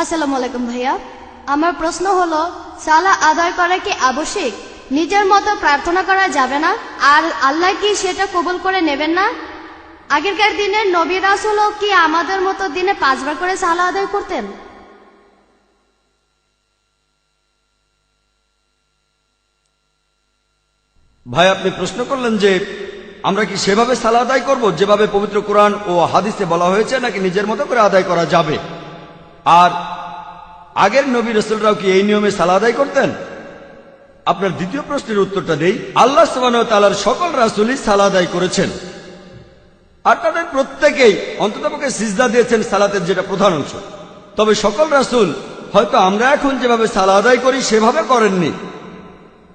আসসালামু আলাইকুম ভাইয়া, আমার প্রশ্ন হলো সালাহ আদায় করা কি আবশ্যিক? নিজের মতো প্রার্থনা করা যাবে না? আর আল্লাহ কি সেটা কবুল করে নেবেন না? আগেরকার দিনের নবী রাসূলও কি আমাদের মতো দিনে 5 বার করে সালাহ আদায় করতেন? ভাই, আপনি প্রশ্ন করলেন যে আমরা কি সেভাবে সালাহ আদায় করব যেভাবে পবিত্র কোরআন ও হাদিসে বলা হয়েছে, নাকি নিজের মতো করে আদায় করা যাবে? আর আগের নবী রাসূলরাও কি এই নিয়মে সালাহ আদায় করতেন? আপনার দ্বিতীয় প্রশ্নের উত্তরটা দেই। আল্লাহ সুবহানাহু ওয়া তাআলার সকল রাসূলই সালাহ আদায় করেছেন, আর তাদের প্রত্যেকেই অন্ততপক্ষে সিজদা দিয়েছেন সালাতের, যেটা প্রধান অংশ। তবে সকল রাসূল হয়তো আমরা এখন যেভাবে সালাহ আদায় করি সেভাবে করেননি।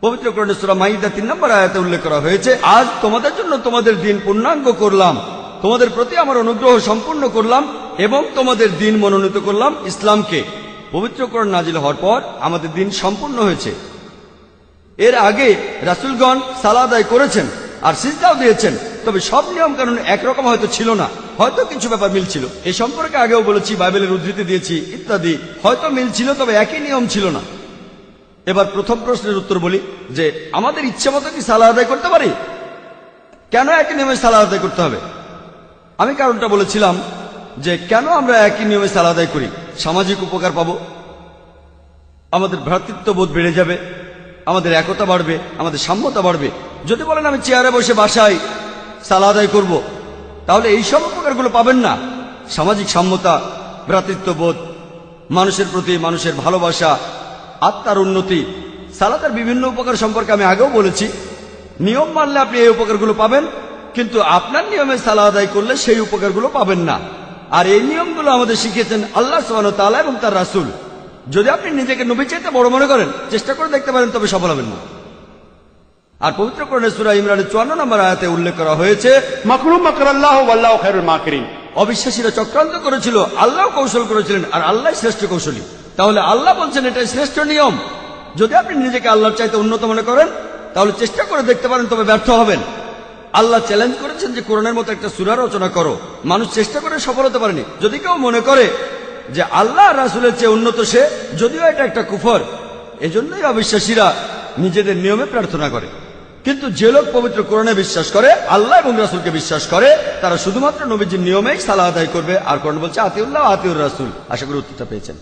পবিত্র কোরআনে সূরা মাইদা 3 নম্বর আয়াতে উল্লেখ করা হয়েছে, আজ তোমাদের জন্য তোমাদের দিন পূর্ণাঙ্গ করলাম, তোমাদের প্রতি আমার অনুগ্রহ সম্পূর্ণ করলাম এবং তোমাদের দিন মনোনীত করলাম ইসলামকে। পবিত্র কোরআন নাজিল হওয়ার পর আমাদের দিন সম্পূর্ণ হয়েছে। এর আগে রাসূলগণ সালাহ আদায় করেছেন আর সিজদাও দিয়েছেন, তবে সব নিয়ম কানুন একরকম হয়তো ছিল না, হয়তো কিছু ব্যাপার মিল ছিল। এ সম্পর্কে আগেও বলেছি, বাইবেলের উদ্ধৃতি দিয়েছি ইত্যাদি। হয়তো মিল ছিল, তবে একই নিয়ম ছিল না। এবার প্রথম প্রশ্নের উত্তর বলি যে আমাদের ইচ্ছে মতো কি সালাহ আদায় করতে পারি? কেন একই নিয়মে সালাহ আদায় করতে হবে? আমি কারণটা বলেছিলাম যে কেন আমরা একই নিয়মে সালাহ আদায় করি। সামাজিক উপকার পাবো, আমাদের ভ্রাতৃত্ববোধ বেড়ে যাবে, আমাদের একতা বাড়বে, আমাদের সাম্যতা বাড়বে। যদি বলেন আমি চেয়ারে বসে বাসায় সালাহ আদায় করব, তাহলে এই সব উপকারগুলো পাবেন না। সামাজিক সাম্যতা, ভ্রাতৃত্ববোধ, মানুষের প্রতি মানুষের ভালোবাসা, আত্মার উন্নতি, সালাতের বিভিন্ন উপকার সম্পর্কে আমি আগেও বলেছি। নিয়ম মানলে আপনি এই উপকারগুলো পাবেন, কিন্তু আপনার নিয়মে সালাহ আদায় করলে সেই উপকারগুলো পাবেন না। আর এই নিয়মগুলো আমাদের শিখিয়েছেন আল্লাহ সুবহানাহু ওয়া তাআলা এবং তার রাসূল। যদি আপনি নিজেকে নবী চাইতে বড় মনে করেন, চেষ্টা করে দেখতে পারেন, তবে সফল হবেন না। আর পবিত্র কোরআনে সূরা ইমরানের 54 নম্বর আয়াতে উল্লেখ করা হয়েছে, মাকরু মাকরাল্লাহু ওয়াল্লাহু খায়রুল মাকিরিন। অবিশ্বাসীরা চক্রান্ত করেছিল, আল্লাহ কৌশল করেছিলেন, আর আল্লাহ শ্রেষ্ঠ কৌশলী। তাহলে আল্লাহ বলছেন এটাই শ্রেষ্ঠ নিয়ম। যদি আপনি নিজেকে আল্লাহর চাইতে উন্নত মনে করেন, তাহলে চেষ্টা করে দেখতে পারেন, তবে ব্যর্থ হবেন। আল্লাহ চ্যালেঞ্জ করেছেন যে কোরআনের মতো একটা সূরা রচনা করো। মানুষ চেষ্টা করে সফল হতে পারেনি। যদি কেউ মনে করে যে আল্লাহ রাসূলের চেয়ে উন্নত সে, যদিও এটা একটা কুফর, এজন্যই অবিশ্বাসীরা নিজেদের নিয়মে প্রার্থনা করে। কিন্তু যে লোক পবিত্র কোরআনে বিশ্বাস করে, আল্লাহ এবং রাসূলকে বিশ্বাস করে, তারা শুধুমাত্র নবীজির নিয়মেই সালাহ আদায় করবে। আর কোরআন বলছে আতিউল্লাহ আতিউর রাসূল। আশা করি উত্তরটা পেয়েছেন।